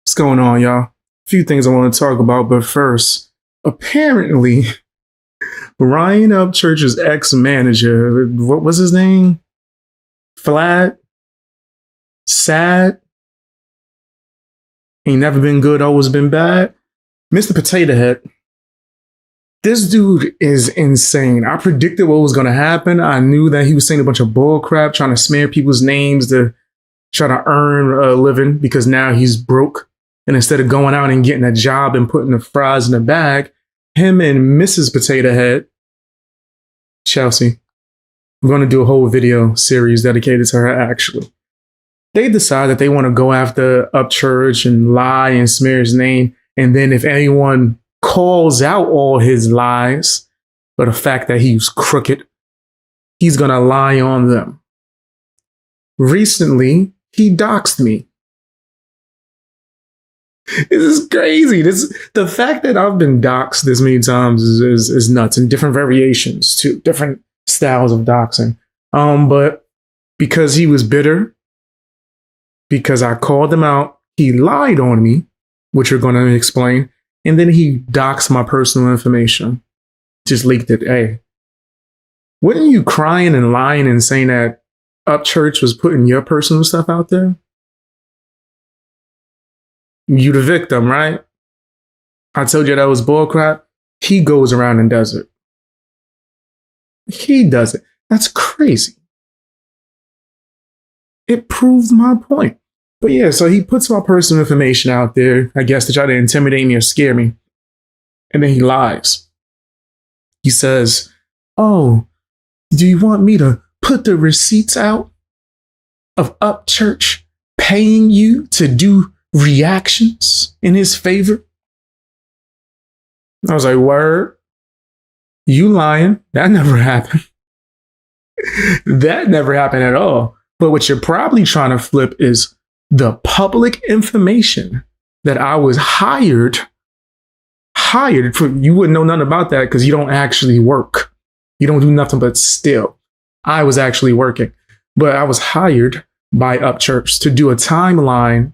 What's going on, y'all? A few things I want to talk about, but first, apparently, Ryan Upchurch's ex-manager, what was his name? Sad, ain't never been good, always been bad. Mr. Potato Head. This dude is insane. I predicted what was going to happen. I knew that he was saying a bunch of bull crap, trying to smear people's names to try to earn a living because now he's broke. And instead of going out and getting a job and putting the fries in the bag, him and Mrs. Potato Head, Chelsea, I'm going to do a whole video series dedicated to her, actually. They decide that they want to go after Upchurch and lie and smear his name. And then if anyone calls out all his lies, but the fact that he was crooked, he's going to lie on them. Recently, he doxed me. This is crazy. The fact that I've been doxed this many times is nuts, and different variations too, different styles of doxing. But because he was bitter, because I called him out, he lied on me, which we're going to explain, and then he doxed my personal information, just leaked it. Hey, weren't you crying and lying and saying that Upchurch was putting your personal stuff out there? You the victim, right? I told you that was bullcrap. He goes around and does it. He does it. That's crazy. It proved my point. But yeah, so he puts my personal information out there, I guess, to try to intimidate me or scare me. And then he lies. He says, "Oh, do you want me to put the receipts out of Upchurch paying you to do reactions in his favor?" I was like, word? You lying? That never happened. That never happened at all. But what you're probably trying to flip is the public information that I was hired for. You wouldn't know nothing about that because you don't actually work. You don't do nothing but steal. I was actually working, but I was hired by Upchurch to do a timeline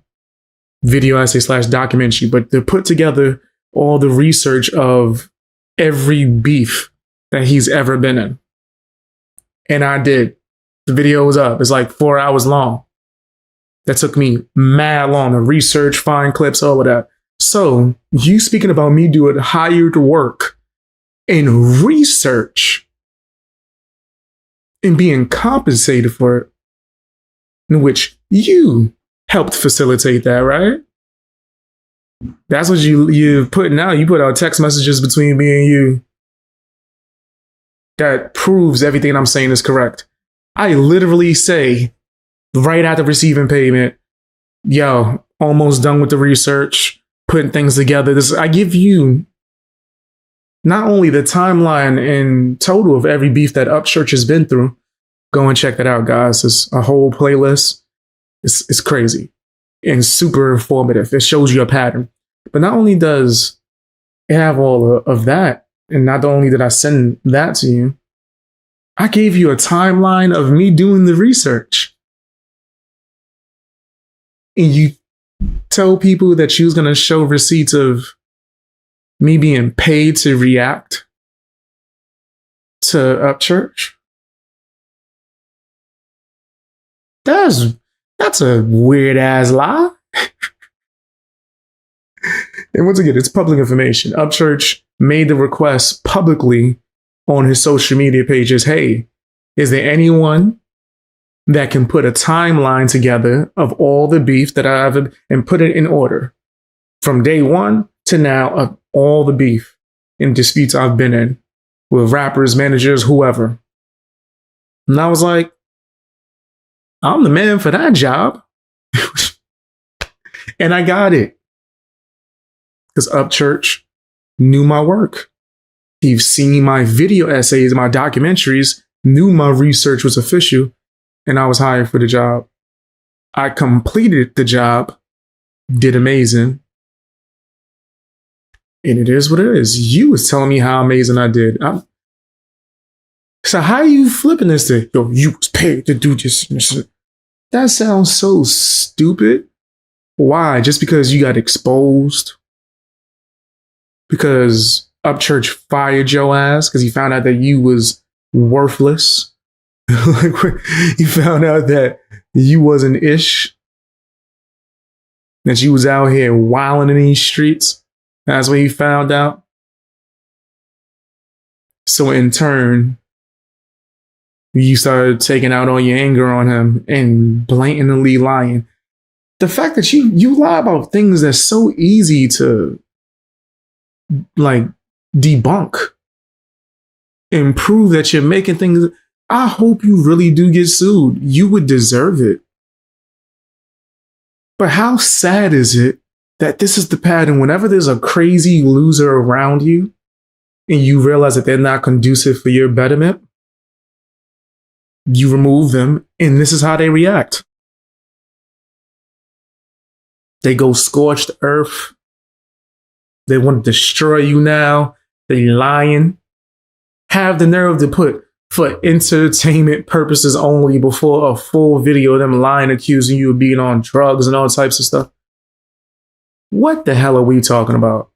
video essay / documentary, but to put together all the research of every beef that he's ever been in. And I did. The video was up. It's like 4 hours long. That took me mad long to research, find clips, all of that. So you speaking about me doing hired work and research and being compensated for it, in which you helped facilitate that, right? That's what you're putting out. You put out text messages between me and you that proves everything I'm saying is correct. I literally say right after receiving payment, yo, almost done with the research, putting things together. I give you not only the timeline in total of every beef that Upchurch has been through. Go and check that out, guys. It's a whole playlist. It's crazy and super informative. It shows you a pattern. But not only does it have all of that, and not only did I send that to you, I gave you a timeline of me doing the research. And you tell people that you was going to show receipts of me being paid to react to Upchurch? That's a weird ass lie. And once again, it's public information. Upchurch made the request publicly on his social media pages. Hey, is there anyone that can put a timeline together of all the beef that I've and put it in order from day one to now of all the beef and disputes I've been in with rappers, managers, whoever? And I was like, I'm the man for that job. And I got it. Because Upchurch knew my work. He's seen my video essays, my documentaries, knew my research was official, and I was hired for the job. I completed the job, did amazing. And it is what it is. You was telling me how amazing I did. So how are you flipping this thing? Yo, you was paid to do this. That sounds so stupid. Why? Just because you got exposed? Because Upchurch fired your ass because he found out that you was worthless? Like, he found out that you wasn't ish, that you was out here wilding in these streets. That's what he found out. So in turn, you started taking out all your anger on him and blatantly lying. The fact that you lie about things that's so easy to like debunk and prove that you're making things. I hope you really do get sued. You would deserve it. But how sad is it that this is the pattern? Whenever there's a crazy loser around you and you realize that they're not conducive for your betterment, you remove them, and this is how they react. They go scorched earth. They want to destroy you now. They lying. Have the nerve to put for entertainment purposes only before a full video of them lying, accusing you of being on drugs and all types of stuff. What the hell are we talking about?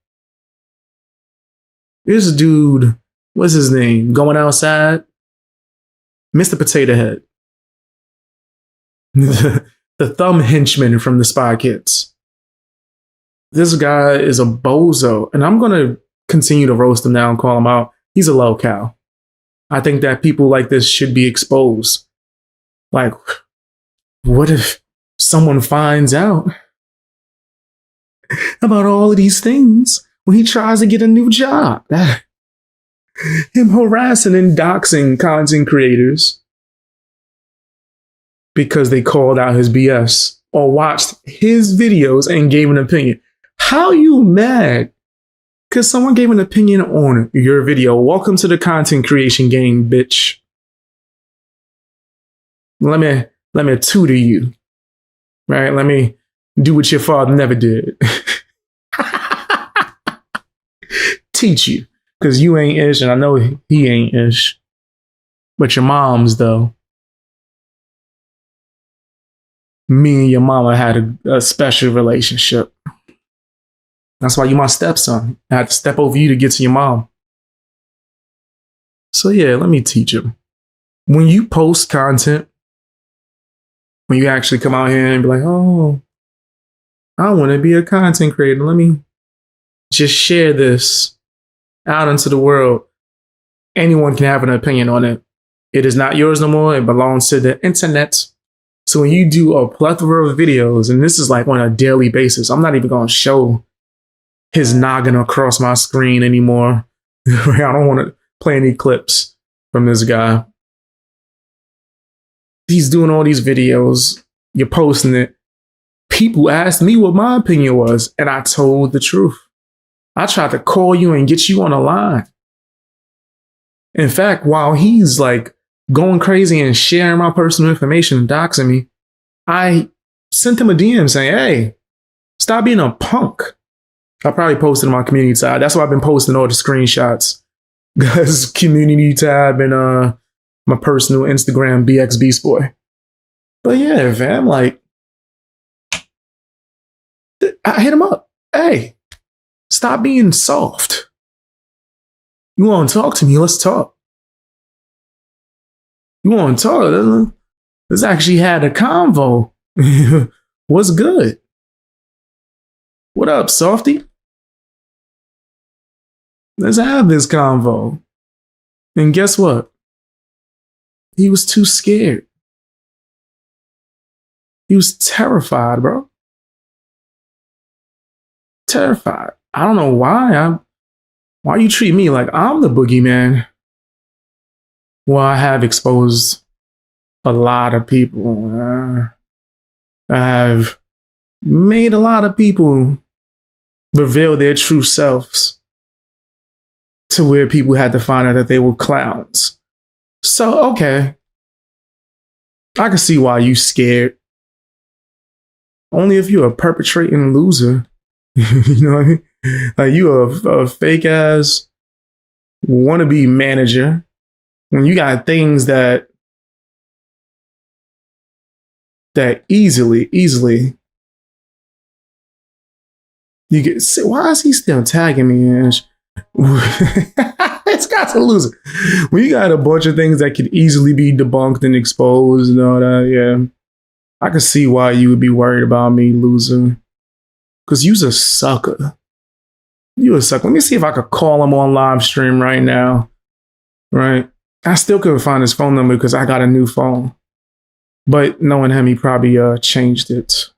This dude, what's his name? Going outside? Mr. Potato Head. The thumb henchman from the Spy Kids. This guy is a bozo, and I'm going to continue to roast him now and call him out. He's a low cow. I think that people like this should be exposed. Like, what if someone finds out about all of these things when he tries to get a new job? Him harassing and doxing content creators because they called out his BS or watched his videos and gave an opinion. How you mad because someone gave an opinion on your video? Welcome to the content creation game, bitch. Let me tutor you, right? Let me do what your father never did. Teach you, because you ain't ish, and I know he ain't ish. But your mom's, though. Me and your mama had a special relationship. That's why you my stepson. I had to step over you to get to your mom. So yeah, let me teach him. When you post content, when you actually come out here and be like, oh, I want to be a content creator. Let me just share this out into the world. Anyone can have an opinion on it. It is not yours no more. It belongs to the internet. So when you do a plethora of videos, and this is like on a daily basis, I'm not even going to show his noggin across my screen anymore. I don't want to play any clips from this guy. He's doing all these videos. You're posting it. People asked me what my opinion was, and I told the truth. I tried to call you and get you on the line. In fact, while he's like going crazy and sharing my personal information and doxing me, I sent him a DM saying, hey, stop being a punk. I probably posted on my community tab. That's why I've been posting all the screenshots. Guys, community tab and my personal Instagram, BX Beast Boy. But yeah, fam, like, I hit him up. Hey, stop being soft. You want to talk to me? Let's talk. You want to talk? Let's actually have a convo. What's good? What up, softy? Let's have this convo. And guess what? He was too scared. He was terrified, bro. Terrified. I don't know why. Why you treat me like I'm the boogeyman? Well, I have exposed a lot of people. I have made a lot of people reveal their true selves to where people had to find out that they were clowns. So, okay. I can see why you scared. Only if you're a perpetrating loser. You know what I mean? Like you a fake ass wannabe manager when you got things that easily You get, why is he still tagging me? It's got to lose it. When you got a bunch of things that could easily be debunked and exposed and all that, yeah, I can see why you would be worried about me losing. Because you's a sucker. You a sucker. Let me see if I could call him on live stream right now. Right? I still couldn't find his phone number because I got a new phone. But knowing him, he probably changed it.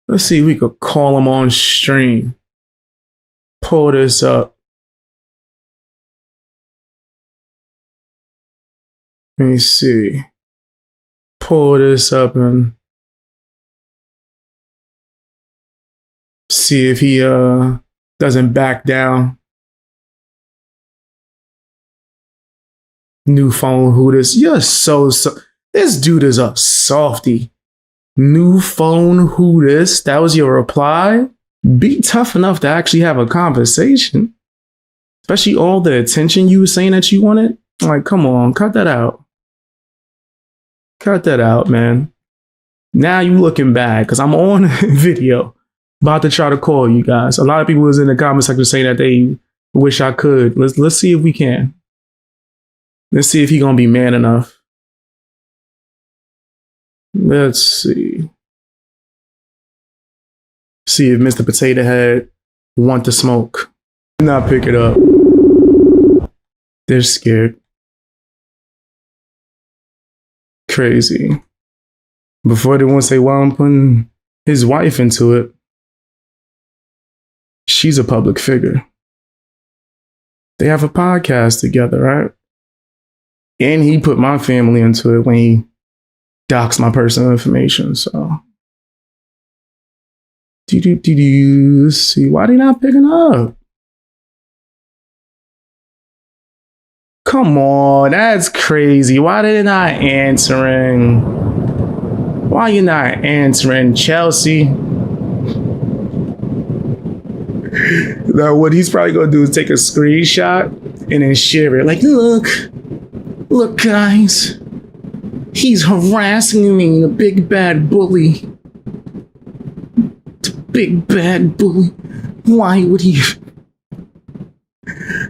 Let's see if we could call him on stream. Pull this up. Let me see. Pull this up and see if he doesn't back down. New phone, who this? You're so this dude is a softie. New phone, who this? That was your reply? Be tough enough to actually have a conversation. Especially all the attention you were saying that you wanted. Like, come on, cut that out. Cut that out, man. Now you looking bad because I'm on video. About to try to call you guys. A lot of people was in the comment section saying that they wish I could. Let's see if we can. Let's see if he gonna be man enough. Let's see. See if Mr. Potato Head want to smoke. Do not pick it up. They're scared. Crazy. Before they want to say, well, I'm putting his wife into it. She's a public figure. They have a podcast together, right? And he put my family into it when he doxed my personal information. So, let's see. Why they not picking up? Come on, that's crazy. Why they not answering? Why you not answering, Chelsea? Now, what he's probably gonna do is take a screenshot and then share it. Like, look, guys, he's harassing me, the big bad bully. The big bad bully. Why would he?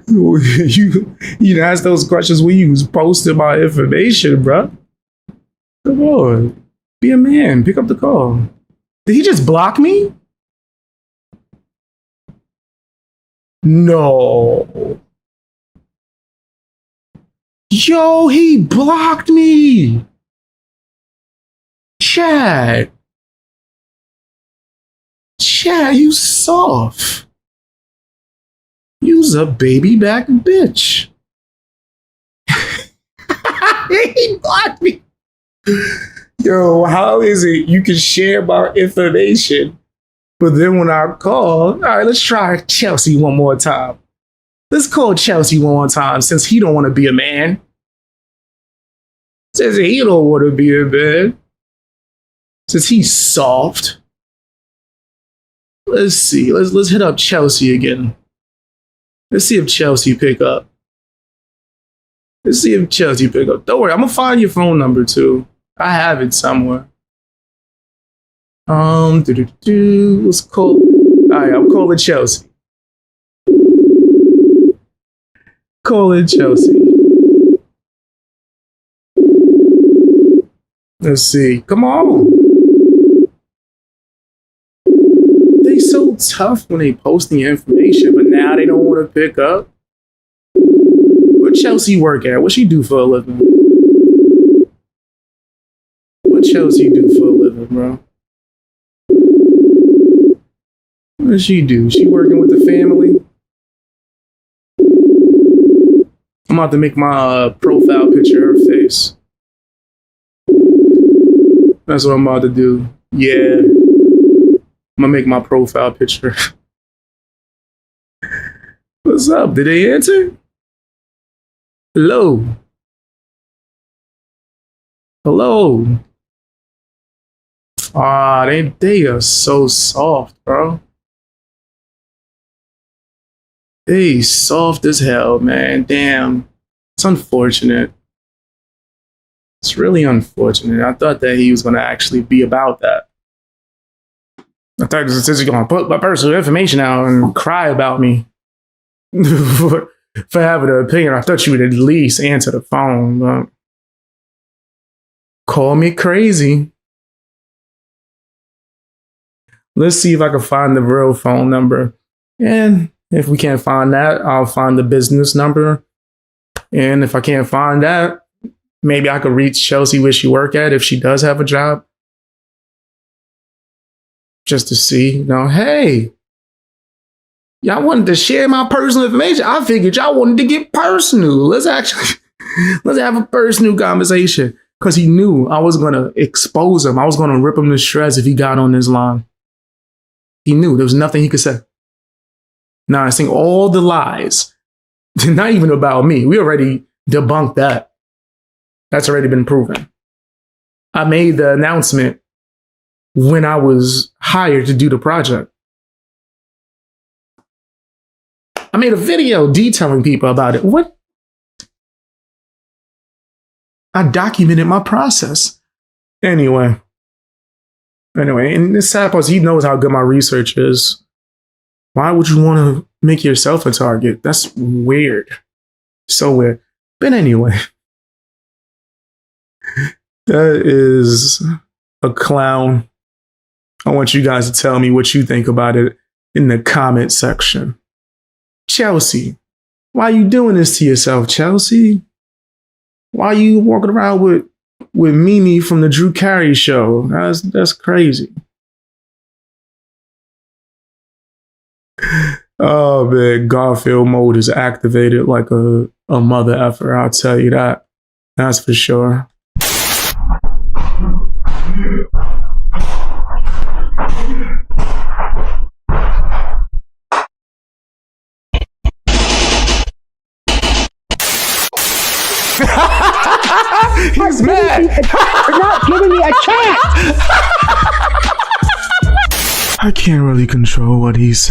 You ask those questions when you was posting my information, bro. Come on, be a man. Pick up the call. Did he just block me? No. Yo, he blocked me. Chad, you soft. You's a baby back bitch. He blocked me. Yo, how is it you can share my information, but then when I call, all right, let's try Chelsea one more time. Let's call Chelsea one more time since he don't want to be a man. Since he don't want to be a man. Since he's soft. Let's see. Let's hit up Chelsea again. Let's see if Chelsea pick up. Let's see if Chelsea pick up. Don't worry, I'm gonna find your phone number too. I have it somewhere. Let's call. All right, I'm calling Chelsea. Calling Chelsea. Let's see. Come on. They so tough when they posting information, but now they don't want to pick up. Where Chelsea work at? What she do for a living? What Chelsea do for a living, bro? What does she do? She working with the family? I'm about to make my profile picture her face. That's what I'm about to do. Yeah. I'm gonna make my profile picture. What's up? Did they answer? Hello? Hello? Ah, they are so soft, bro. They soft as hell, man. Damn. It's unfortunate. It's really unfortunate. I thought that he was gonna actually be about that. I thought this is going to put my personal information out and cry about me for having an opinion. I thought you would at least answer the phone. But call me crazy. Let's see if I can find the real phone number. And if we can't find that, I'll find the business number. And if I can't find that, maybe I could reach Chelsea where she work at if she does have a job. Just to see, hey, y'all wanted to share my personal information. I figured y'all wanted to get personal. Let's have a personal conversation. Because he knew I was going to expose him. I was going to rip him to shreds if he got on this line. He knew there was nothing he could say. Now I sing all the lies. Not even about me. We already debunked that. That's already been proven. I made the announcement when I was hired to do the project. I made a video detailing people about it. What? I documented my process. Anyway, and the sad part is he knows how good my research is. Why would you want to make yourself a target? That's weird. So weird. But anyway, that is a clown. I want you guys to tell me what you think about it in the comment section. Chelsea, why are you doing this to yourself, Chelsea? Why are you walking around with Mimi from the Drew Carey show? That's crazy. Oh man, Garfield mode is activated like a mother effer, I'll tell you that. That's for sure. He's mad. You're not giving me a chance. I can't really control what he says.